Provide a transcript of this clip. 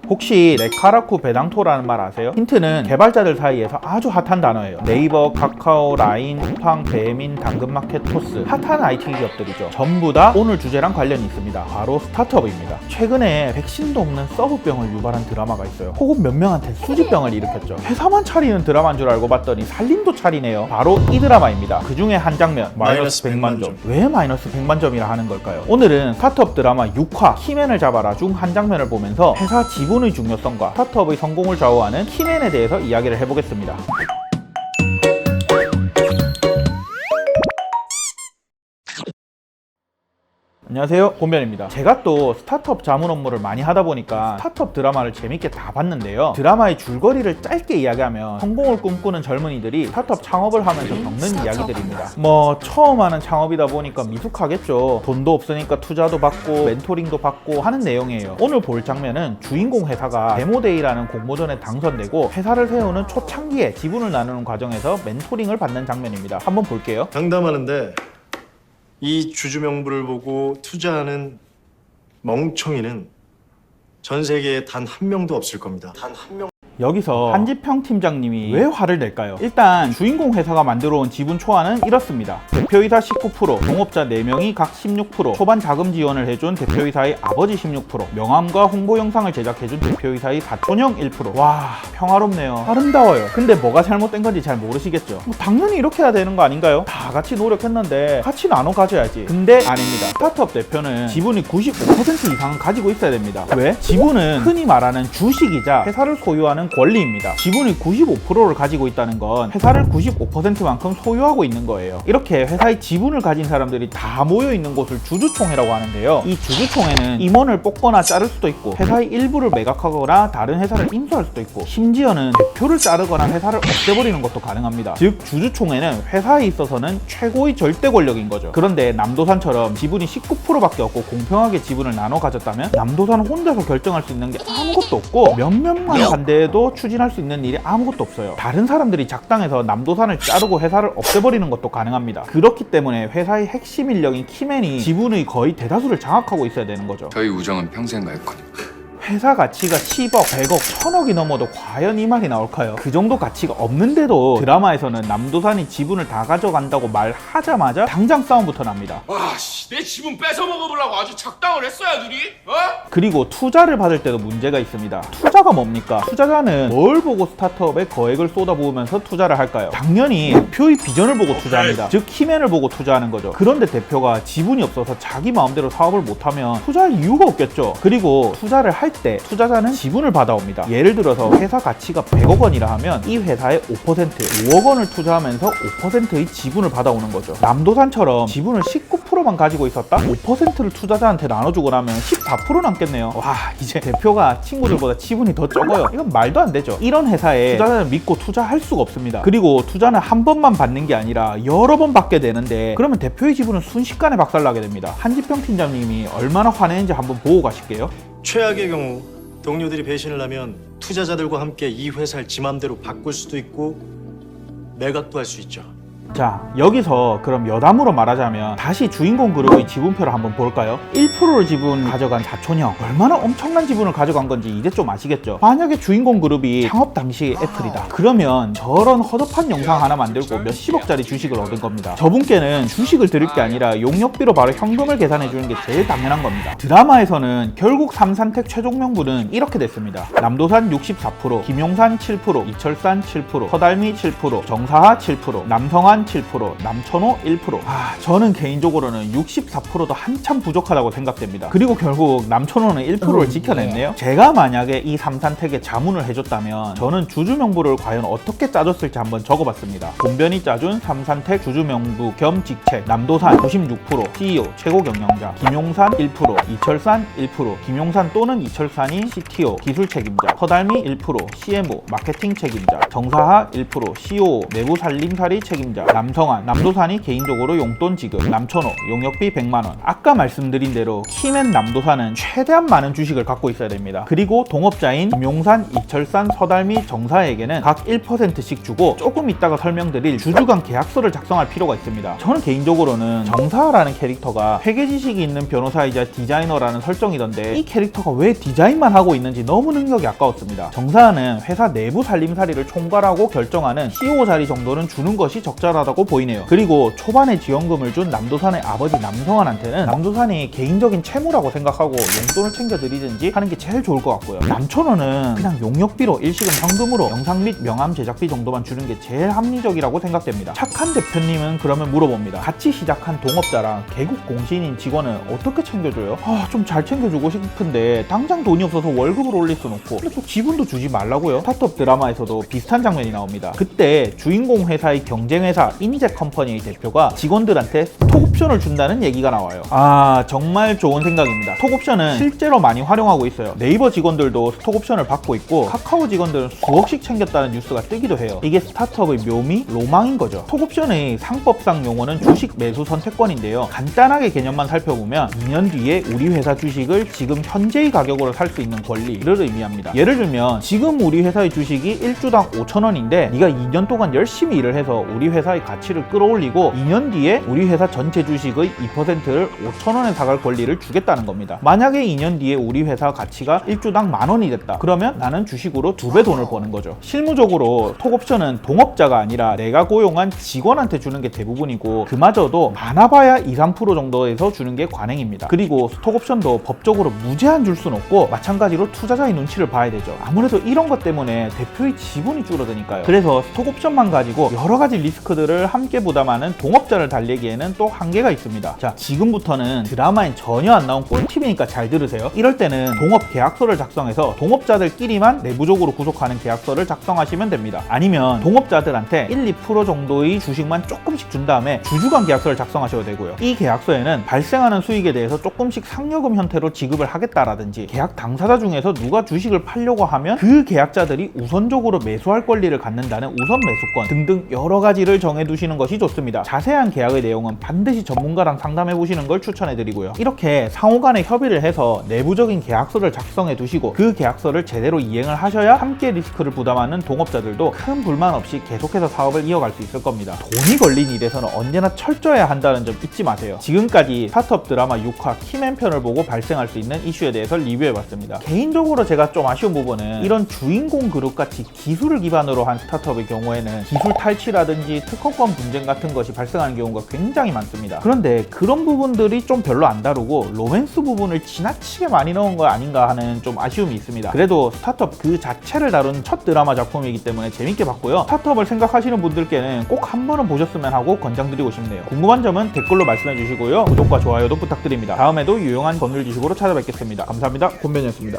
혹시 레카라쿠 베당토라는 말 아세요? 힌트는 개발자들 사이에서 아주 핫한 단어예요. 네이버, 카카오, 라인, 쿠팡, 배민, 당근마켓, 토스 핫한 IT 기업들이죠. 전부 다 오늘 주제랑 관련이 있습니다. 바로 스타트업입니다. 최근에 백신도 없는 서브병을 유발한 드라마가 있어요. 혹은 몇 명한테 수지병을 일으켰죠. 회사만 차리는 드라마인 줄 알고 봤더니 살림도 차리네요. 바로 이 드라마입니다. 그 중에 한 장면 마이너스 100만 점. 왜 마이너스 100만 점이라 하는 걸까요? 오늘은 스타트업 드라마 6화 키맨을 잡아라 중 한 장면을 보면서 회사 지분의 중요성과 스타트업의 성공을 좌우하는 키맨에 대해서 이야기를 해보겠습니다. 안녕하세요, 곤변입니다. 제가 또 스타트업 자문 업무를 많이 하다 보니까 스타트업 드라마를 재밌게 다 봤는데요. 드라마의 줄거리를 짧게 이야기하면 성공을 꿈꾸는 젊은이들이 스타트업 창업을 하면서 겪는 이야기들입니다. 처음 하는 창업이다 보니까 미숙하겠죠. 돈도 없으니까 투자도 받고 멘토링도 받고 하는 내용이에요. 오늘 볼 장면은 주인공 회사가 데모데이라는 공모전에 당선되고 회사를 세우는 초창기에 지분을 나누는 과정에서 멘토링을 받는 장면입니다. 한번 볼게요. 장담하는데 이 주주 명부를 보고 투자하는 멍청이는 전 세계에 단 한 명도 없을 겁니다. 단 한 명. 여기서 한지평 팀장님이 왜 화를 낼까요? 일단 주인공 회사가 만들어온 지분 초안은 이렇습니다. 대표이사 19%, 동업자 4명이 각 16%, 초반 자금 지원을 해준 대표이사의 아버지 16%, 명함과 홍보 영상을 제작해준 대표이사의 사촌형 1%. 와, 평화롭네요. 아름다워요. 근데 뭐가 잘못된 건지 잘 모르시겠죠? 당연히 이렇게 해야 되는 거 아닌가요? 다 같이 노력했는데 같이 나눠 가져야지. 근데 아닙니다. 스타트업 대표는 지분이 95% 이상은 가지고 있어야 됩니다. 왜? 지분은 흔히 말하는 주식이자 회사를 소유하는 권리입니다. 지분이 95%를 가지고 있다는 건 회사를 95%만큼 소유하고 있는 거예요. 이렇게 회사의 지분을 가진 사람들이 다 모여 있는 곳을 주주총회라고 하는데요. 이 주주총회는 임원을 뽑거나 자를 수도 있고 회사의 일부를 매각하거나 다른 회사를 인수할 수도 있고 심지어는 대표를 자르거나 회사를 없애버리는 것도 가능합니다. 즉 주주총회는 회사에 있어서는 최고의 절대 권력인 거죠. 그런데 남도산처럼 지분이 19%밖에 없고 공평하게 지분을 나눠 가졌다면 남도산은 혼자서 결정할 수 있는 게 아무것도 없고 몇몇만 반대해도 추진할 수 있는 일이 아무것도 없어요. 다른 사람들이 작당해서 남도산을 자르고 회사를 없애버리는 것도 가능합니다. 그렇기 때문에 회사의 핵심 인력인 키맨이 지분의 거의 대다수를 장악하고 있어야 되는 거죠. 저희 우정은 평생 갈 거니까. 회사 가치가 10억, 100억, 1000억이 넘어도 과연 이 말이 나올까요? 그 정도 가치가 없는데도 드라마에서는 남도산이 지분을 다 가져간다고 말하자마자 당장 싸움부터 납니다. 와, 내 지분 뺏어 먹어보려고 아주 작당을 했어야 들이? 그리고 투자를 받을 때도 문제가 있습니다. 투자가 뭡니까? 투자자는 뭘 보고 스타트업에 거액을 쏟아부으면서 투자를 할까요? 당연히 대표의 비전을 보고 투자합니다. 즉 키맨을 보고 투자하는 거죠. 그런데 대표가 지분이 없어서 자기 마음대로 사업을 못하면 투자할 이유가 없겠죠. 그리고 투자를 할 때 투자자는 지분을 받아옵니다. 예를 들어서 회사 가치가 100억 원이라 하면 이 회사의 5%, 5억 원을 투자하면서 5%의 지분을 받아오는 거죠. 남도산처럼 지분을 19%만 가지고 있었다? 5%를 투자자한테 나눠주고 나면 14% 남겠네요. 와, 이제 대표가 친구들보다 지분이 더 적어요. 이건 말도 안 되죠. 이런 회사에 투자자를 믿고 투자할 수가 없습니다. 그리고 투자는 한 번만 받는 게 아니라 여러 번 받게 되는데 그러면 대표의 지분은 순식간에 박살나게 됩니다. 한지평 팀장님이 얼마나 화내는지 한번 보고 가실게요. 최악의 경우 동료들이 배신을 하면 투자자들과 함께 이 회사를 지 맘대로 바꿀 수도 있고 매각도 할 수 있죠. 자, 여기서 그럼 여담으로 말하자면 다시 주인공 그룹의 지분표를 한번 볼까요? 1%를 지분 가져간 사촌형, 얼마나 엄청난 지분을 가져간 건지 이제 좀 아시겠죠? 만약에 주인공 그룹이 창업 당시 애플이다, 그러면 저런 허접한 영상 하나 만들고 몇십억짜리 주식을 얻은 겁니다. 저분께는 주식을 드릴 게 아니라 용역비로 바로 현금을 계산해 주는 게 제일 당연한 겁니다. 드라마에서는 결국 3산택 최종 명부는 이렇게 됐습니다. 남도산 64%, 김용산 7%, 이철산 7%, 서달미 7%, 정사하 7%, 남성한 7%, 남천호 1%. 저는 개인적으로는 64%도 한참 부족하다고 생각됩니다. 그리고 결국 남천호는 1%를 지켜냈네요. 제가 만약에 이 3산택에 자문을 해줬다면 저는 주주명부를 과연 어떻게 짜줬을지 한번 적어봤습니다. 곤변이 짜준 3산택 주주명부 겸 직책, 남도산 96%, CEO 최고 경영자, 김용산 1%, 이철산 1%, 김용산 또는 이철산이 CTO 기술 책임자, 서달미 1%, CMO 마케팅 책임자, 정사하 1%, COO 내부 살림살이 책임자, 남성환, 남도산이 개인적으로 용돈 지급, 남천호, 용역비 100만원. 아까 말씀드린 대로 키맨 남도산은 최대한 많은 주식을 갖고 있어야 됩니다. 그리고 동업자인 김용산, 이철산, 서달미, 정사에게는 각 1%씩 주고 조금 이따가 설명드릴 주주간 계약서를 작성할 필요가 있습니다. 저는 개인적으로는 정사라는 캐릭터가 회계 지식이 있는 변호사이자 디자이너라는 설정이던데 이 캐릭터가 왜 디자인만 하고 있는지 너무 능력이 아까웠습니다. 정사는 회사 내부 살림살이를 총괄하고 결정하는 CEO 자리 정도는 주는 것이 적절하다고 보이네요. 그리고 초반에 지원금을 준 남도산의 아버지 남성환한테는 남도산이 개인적인 채무라고 생각하고 용돈을 챙겨드리든지 하는 게 제일 좋을 것 같고요. 남천호는 그냥 용역비로 일식은 현금으로 영상 및 명함 제작비 정도만 주는 게 제일 합리적이라고 생각됩니다. 착한 대표님은 그러면 물어봅니다. 같이 시작한 동업자랑 개국 공신인 직원은 어떻게 챙겨줘요? 좀 잘 챙겨주고 싶은데 당장 돈이 없어서 월급을 올릴 순 없고 근데 또 지분도 주지 말라고요? 스타트업 드라마에서도 비슷한 장면이 나옵니다. 그때 주인공 회사의 경쟁회사 인제컴퍼니의 대표가 직원들한테 스톡옵션을 준다는 얘기가 나와요. 정말 좋은 생각입니다. 스톡옵션은 실제로 많이 활용하고 있어요. 네이버 직원들도 스톡옵션을 받고 있고 카카오 직원들은 수억씩 챙겼다는 뉴스가 뜨기도 해요. 이게 스타트업의 묘미, 로망인 거죠. 스톡옵션의 상법상 용어는 주식 매수 선택권인데요. 간단하게 개념만 살펴보면 2년 뒤에 우리 회사 주식을 지금 현재의 가격으로 살 수 있는 권리를 의미합니다. 예를 들면 지금 우리 회사의 주식이 1주당 5,000원인데 네가 2년 동안 열심히 일을 해서 우리 회사의 가치를 끌어올리고 2년 뒤에 우리 회사 전체 주식의 2%를 5,000원에 사갈 권리를 주겠다는 겁니다. 만약에 2년 뒤에 우리 회사 가치가 1주당 10,000원이 됐다. 그러면 나는 주식으로 2배 돈을 버는 거죠. 실무적으로 스톡옵션은 동업자가 아니라 내가 고용한 직원한테 주는 게 대부분이고 그마저도 많아봐야 2-3% 정도에서 주는 게 관행입니다. 그리고 스톡옵션도 법적으로 무제한 줄 순 없고 마찬가지로 투자자의 눈치를 봐야 되죠. 아무래도 이런 것 때문에 대표의 지분이 줄어드니까요. 그래서 스톡옵션만 가지고 여러 가지 리스크들을 함께 부담하는 동업자를 달래기에는 또 한계가 있습니다. 자, 지금부터는 드라마엔 전혀 안 나온 꿀팁이니까 잘 들으세요. 이럴 때는 동업 계약서를 작성해서 동업자들끼리만 내부적으로 구속하는 계약서를 작성하시면 됩니다. 아니면 동업자들한테 1-2% 정도의 주식만 조금씩 준 다음에 주주간 계약서를 작성하셔도 되고요. 이 계약서에는 발생하는 수익에 대해서 조금씩 상여금 형태로 지급을 하겠다라든지 계약 당사자 중에서 누가 주식을 팔려고 하면 그 계약자들이 우선적으로 매수할 권리를 갖는다는 우선 매수권 등등 여러 가지를 정해두시는 것이 좋습니다. 자세한 계약의 내용은 반드시 전문가랑 상담해보시는 걸 추천해드리고요. 이렇게 상호간에 협의를 해서 내부적인 계약서를 작성해 두시고 그 계약서를 제대로 이행을 하셔야 함께 리스크를 부담하는 동업자들도 큰 불만 없이 계속해서 사업을 이어갈 수 있을 겁니다. 돈이 걸린 일에서는 언제나 철저해야 한다는 점 잊지 마세요. 지금까지 스타트업 드라마 6화 키맨 편을 보고 발생할 수 있는 이슈에 대해서 리뷰해봤습니다. 개인적으로 제가 좀 아쉬운 부분은 이런 주인공 그룹같이 기술을 기반으로 한 스타트업의 경우에는 기술 탈취라든지 특허권 분쟁 같은 것이 발생하는 경우가 굉장히 많습니다. 그런데 그런 부분들이 좀 별로 안 다루고 로맨스 부분을 지나치게 많이 넣은 거 아닌가 하는 좀 아쉬움이 있습니다. 그래도 스타트업 그 자체를 다룬 첫 드라마 작품이기 때문에 재밌게 봤고요. 스타트업을 생각하시는 분들께는 꼭 한 번은 보셨으면 하고 권장드리고 싶네요. 궁금한 점은 댓글로 말씀해 주시고요. 구독과 좋아요도 부탁드립니다. 다음에도 유용한 법률 지식으로 찾아뵙겠습니다. 감사합니다. 곤변이었습니다.